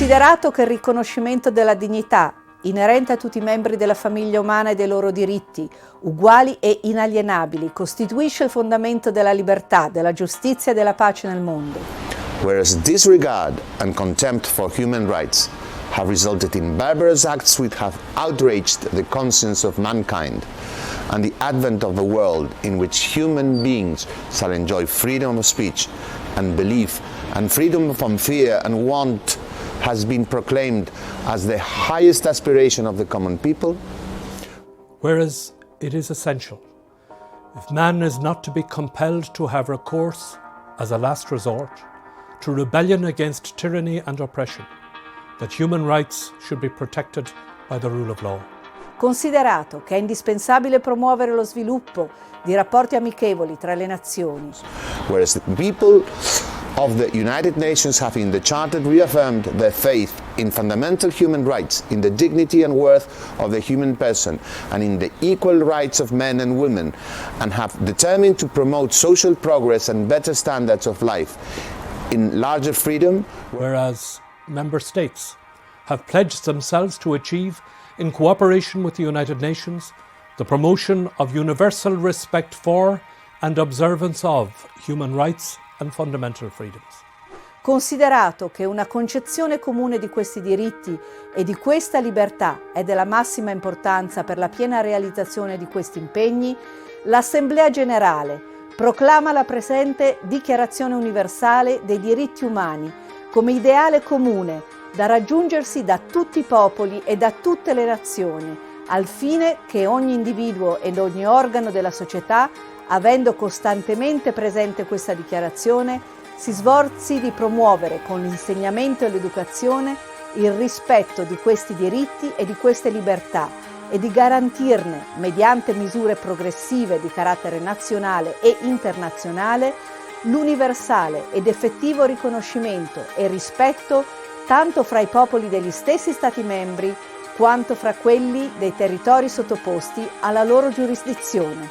Considerato che il riconoscimento della dignità inerente a tutti i membri della famiglia umana e dei loro diritti, uguali e inalienabili, costituisce il fondamento della libertà, della giustizia e della pace nel mondo. Whereas disregard and contempt for human rights have resulted in barbarous acts which have outraged the conscience of mankind, and the advent of a world in which human beings shall enjoy freedom of speech and belief and freedom from fear and want has been proclaimed as the highest aspiration of the common people. Whereas it is essential, if man is not to be compelled to have recourse, as a last resort, to rebellion against tyranny and oppression, that human rights should be protected by the rule of law. Considerato che è indispensabile promuovere lo sviluppo di rapporti amichevoli tra le nazioni. Whereas the people of the United Nations have in the Charter reaffirmed their faith in fundamental human rights, in the dignity and worth of the human person, and in the equal rights of men and women, and have determined to promote social progress and better standards of life in larger freedom. Whereas member states have pledged themselves to achieve, in cooperation with the United Nations, the promotion of universal respect for and observance of human rights and fundamental freedoms. Considerato che una concezione comune di questi diritti e di questa libertà è della massima importanza per la piena realizzazione di questi impegni, l'Assemblea Generale proclama la presente Dichiarazione Universale dei Diritti Umani come ideale comune da raggiungersi da tutti i popoli e da tutte le nazioni, al fine che ogni individuo ed ogni organo della società, avendo costantemente presente questa dichiarazione, si sforzi di promuovere con l'insegnamento e l'educazione il rispetto di questi diritti e di queste libertà e di garantirne, mediante misure progressive di carattere nazionale e internazionale, l'universale ed effettivo riconoscimento e rispetto tanto fra i popoli degli stessi Stati membri quanto fra quelli dei territori sottoposti alla loro giurisdizione.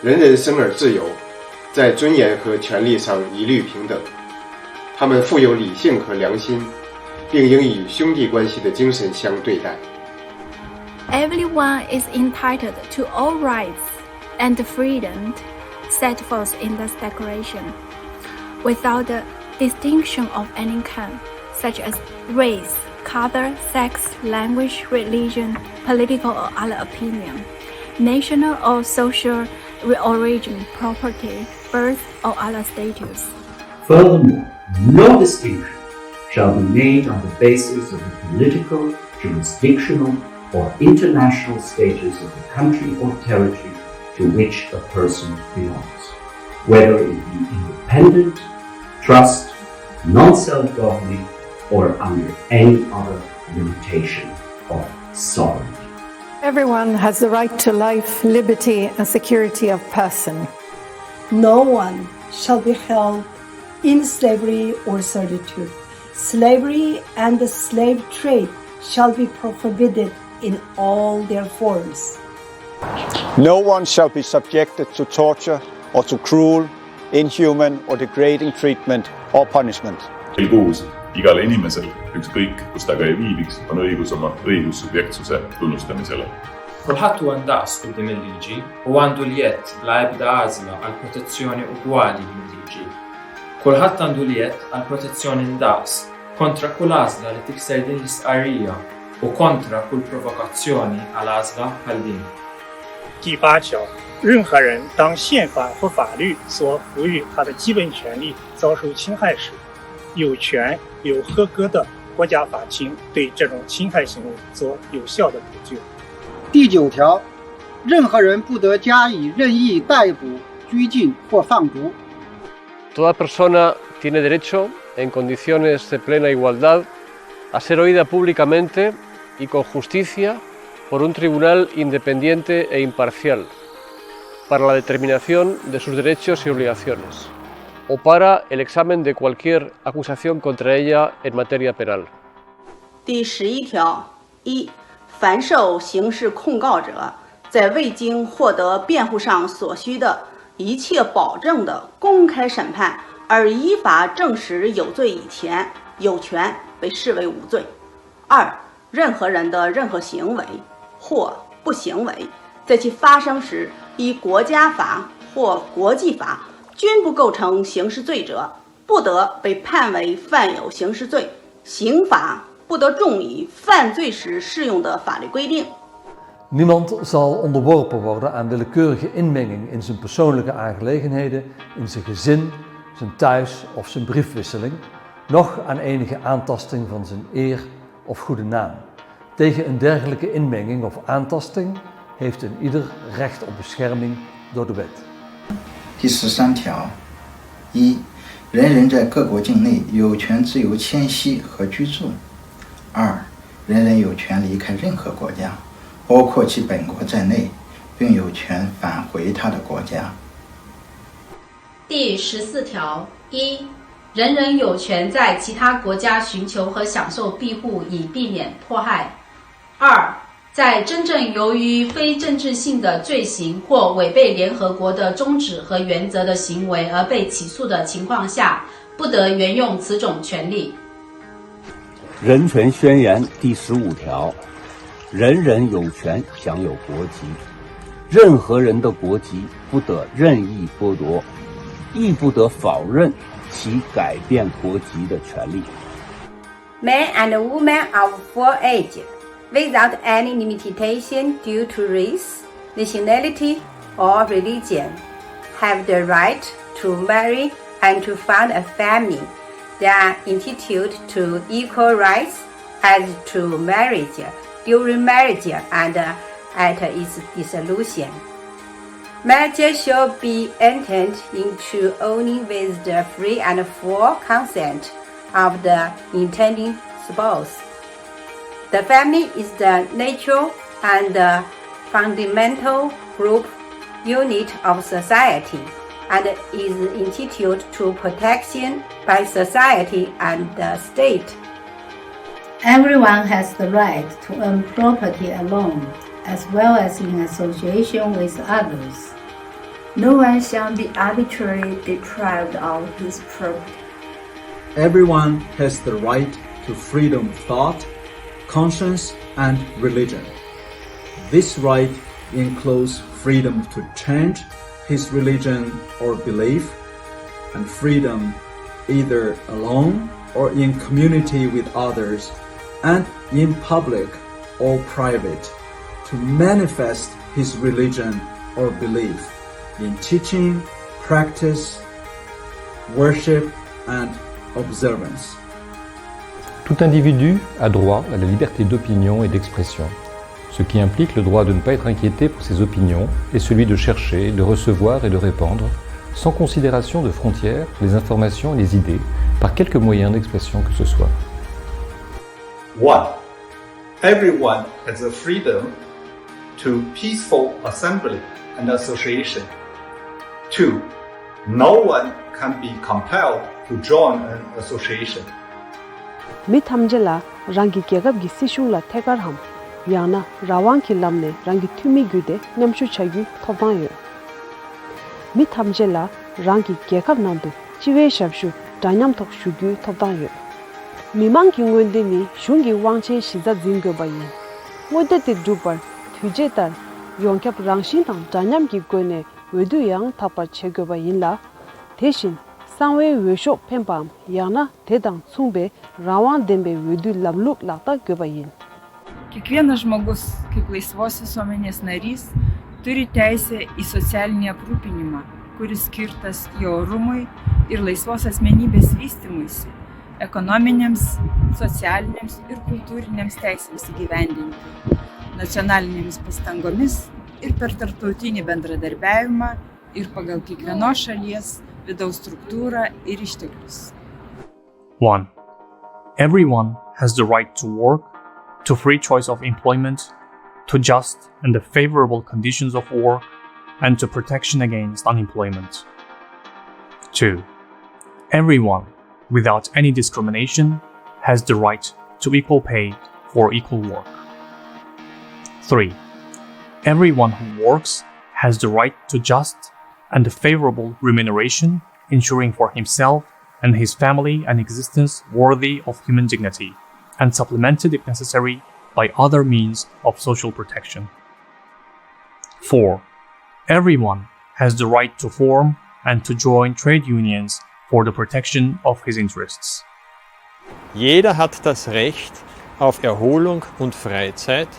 人人生而自由，在尊严和权利上一律平等。他们富有理性和良心，并应以兄弟关系的精神相对待。 Everyone is entitled to all rights and freedom set forth in this declaration, without the distinction of any kind, such as race, color, sex, language, religion, political or other opinion, national or social origin, property, birth, or other status. Furthermore, no distinction shall be made on the basis of the political, jurisdictional, or international status of the country or territory to which a person belongs, whether it be independent, trust, non-self-governing, or under any other limitation of sovereignty. Everyone has the right to life, liberty, and security of person. No one shall be held in slavery or servitude. Slavery and the slave trade shall be prohibited in all their forms. No one shall be subjected to torture or to cruel, inhuman or degrading treatment or punishment. Kuus igale inimesel, ükskõik kus ta ka ei viibiks, on õigus oma õigussubjektsuse tunnustamisele. Kulħadd huwa ndaqs quddiem il-liġi u għandu l-jett bla ebda għażla għal protezzjoni ugwali mill-liġi. Kulħadd għandu l-jett għal protezzjoni ndaqs kontra kull għażla li tikser din l-istqarrija u kontra kull provokazzjoni għal għażla bħal din. 第8条，任何人当宪法和法律所赋予他的基本权利遭受侵害时，有权由合格的国家法庭对这种侵害行为做有效的补救。第9条，任何人不得加以任意逮捕、拘禁或放逐。Toda persona tiene derecho, en condiciones de plena igualdad, a ser oída públicamente y con justicia por un tribunal independiente e imparcial, para la determinación de sus derechos y obligaciones, o para el examen de cualquier acusación contra ella en materia penal. 第11条1，凡受刑事控告者，在未经获得辩护上所需的一切保证的公开审判而依法证实有罪以前，有权被视为无罪。二，任何人的任何行为或不行为，在其发生时，依国家法或国际法均不构成刑事罪者，不得被判为犯有刑事罪，刑罚不得重于犯罪时适用的法律规定。Niemand zal onderworpen worden aan willekeurige inmenging in zijn persoonlijke aangelegenheden, in zijn gezin, zijn thuis of zijn briefwisseling, noch aan enige aantasting van zijn eer of goede naam. Tegen een dergelijke inmenging of aantasting heeft een ieder recht op bescherming door de wet. 第13条，1. 人人在各国境内有权自由迁徙和居住。2. 人人有权离开任何国家，包括其本国在内，并有权返回他的国家。第14条，1. 人人有权在其他国家寻求和享受庇护，以避免迫害。2. 在真正由于非政治性的罪行或违背联合国的宗旨和原则的行为而被起诉的情况下，不得援用此种权利。人权宣言第15条，人人有权享有国籍，任何人的国籍不得任意剥夺，亦不得否认其改变国籍的权利。Men and women of full age, without any limitation due to race, nationality, or religion, have the right to marry and to found a family. They are entitled to equal rights as to marriage, during marriage, and at its dissolution. Marriage shall be entered into only with the free and full consent of the intending spouse. The family is the natural and the fundamental group unit of society and is entitled to protection by society and the state. Everyone has the right to own property alone, as well as in association with others. No one shall be arbitrarily deprived of his property. Everyone has the right to freedom of thought, conscience, and religion. This right includes freedom to change his religion or belief, and freedom either alone or in community with others, and in public or private, to manifest his religion or belief in teaching, practice, worship, and observance. Tout individu a droit à la liberté d'opinion et d'expression, ce qui implique le droit de ne pas être inquiété pour ses opinions et celui de chercher, de recevoir et de répandre, sans considération de frontières, les informations et les idées, par quelque moyen d'expression que ce soit. 1. Everyone has the freedom to peaceful assembly and association. 2. No one can be compelled to join an association. Mithamjela rangi kegab gi sishula thekar ham yana rawang ki lamne rangi thumi gude nyamshu chagi thobang yo. Mithamjela rangi kegab nandu chiwe shabshu danyam thok shugu thobang yo. Mimang ki ngwende ni shungi wangche shiza zingo bayin. Ngode te dupar thuje tar yongkyap rangshin tang danyam ki gone wedu yang thapa chego bayin la 대신 상외 외쇼 펜밤 야나 대당 충배 rawang dembe wedu lamluk lakta gobayin. Kiekvienas žmogus, kaip laisvos visuomenės narys, turi teisę į socialinį aprūpinimą, kuris skirtas jo orumui ir laisvos asmenybės vystymuisi, ekonominėms, socialinėms ir kultūrinėms teisėms įgyvendinti, nacionalinėmis pastangomis ir per tarptautinį bendradarbiavimą ir pagal kiekvienos šalies vidaus struktūrą ir išteklius. 1. Everyone has the right to work, to free choice of employment, to just and favorable conditions of work, and to protection against unemployment. 2. Everyone, without any discrimination, has the right to equal pay for equal work. 3. Everyone who works has the right to just and favorable remuneration, ensuring for himself and his family an existence worthy of human dignity, and supplemented if necessary by other means of social protection. 4. Everyone has the right to form and to join trade unions for the protection of his interests. Jeder hat das Recht auf Erholung und Freizeit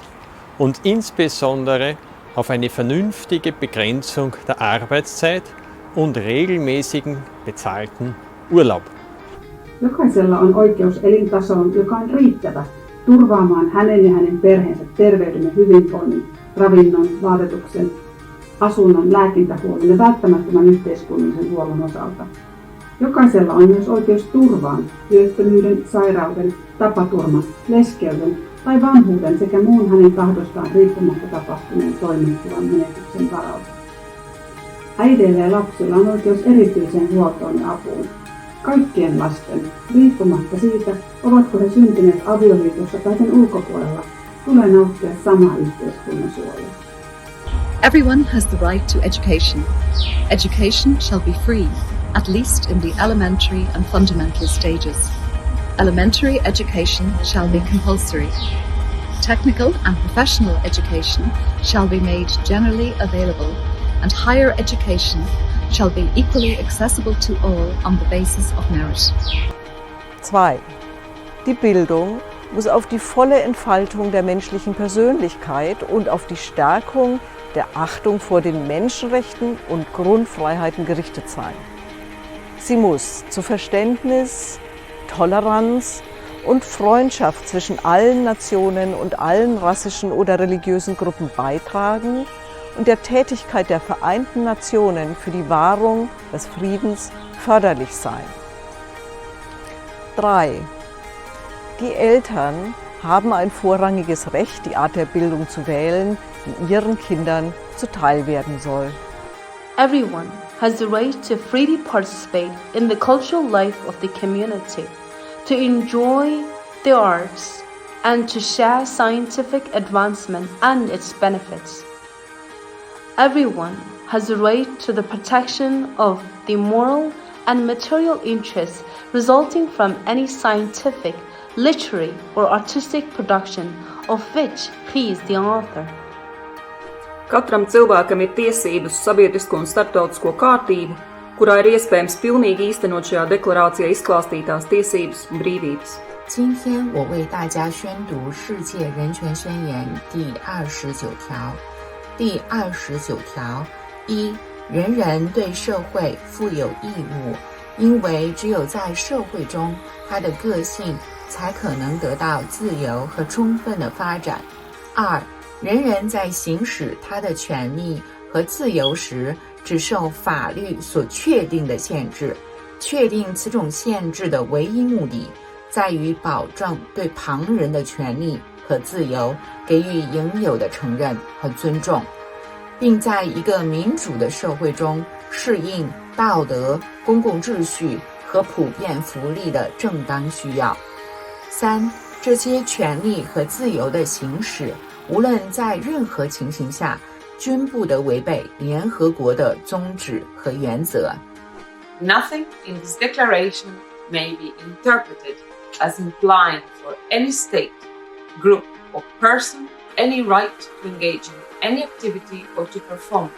und insbesondere auf eine vernünftige Begrenzung der Arbeitszeit und regelmäßigen bezahlten Urlaub. Jokaisella on oikeus elintasoon, joka on riittävä turvaamaan hänen ja hänen perheensä terveyden ja hyvinvoinnin, ravinnon, vaatetuksen, asunnon, lääkintähuollon ja välttämättömän yhteiskunnallisen huollon osalta. Jokaisella on myös oikeus turvaan työttömyyden, sairauden, tapaturman, leskeyden tai vanhuuden sekä muun hänen tahdostaan riippumatta tapahtuneen toimeentuloon menetyksen varalta. Äideillä ja lapsilla on oikeus erityiseen huoltoon ja apuun. Kaikkien lasten, riippumatta siitä, ovatko he syntyneet avioliitossa tai sen ulkopuolella, tulee nauttia samaa yhteiskunnan suojaa. Everyone has the right to education. Education shall be free, at least in the elementary and fundamental stages. Elementary education shall be compulsory. Technical and professional education shall be made generally available, and higher education shall be equally accessible to all on the basis of merit. 2. Die Bildung muss auf die volle Entfaltung der menschlichen Persönlichkeit und auf die Stärkung der Achtung vor den Menschenrechten und Grundfreiheiten gerichtet sein. Sie muss zu Verständnis, Toleranz und Freundschaft zwischen allen Nationen und allen rassischen oder religiösen Gruppen beitragen und der Tätigkeit der Vereinten Nationen für die Wahrung des Friedens förderlich sein. 3. Die Eltern haben ein vorrangiges Recht, die Art der Bildung zu wählen, die ihren Kindern zuteil werden soll. Everyone has the right to freely participate in the cultural life of the community, to enjoy the arts, and to share scientific advancement and its benefits. Everyone has the right to the protection of the moral and material interests resulting from any scientific, literary, or artistic production of which he is the author. Katram cilvēkam ir tiesības uz sabiedrisko un starptautisko kārtību, kurā ir iespējams pilnīgi īstenot šajā deklarācijā izklāstītās tiesības un brīvības. 今天我为大家宣读世界人权宣言第29条。第29条1，人人对社会负有义务，因为只有在社会中，他的个性才可能得到自由和充分的发展。2，人人在行使他的权利和自由时，只受法律所确定的限制。确定此种限制的唯一目的，在于保证对旁人的权利和自由给予应有的承认和尊重，并在一个民主的社会中适应道德、公共秩序和普遍福利的正当需要。3，这些权利和自由的行使，无论在任何情形下，均不得违背联合国的宗旨和原则。Nothing in this declaration may be interpreted as implying for any state, group, or person any right to engage in any activity or to perform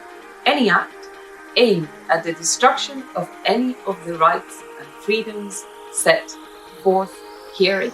any act aimed at the destruction of any of the rights and freedoms set forth herein.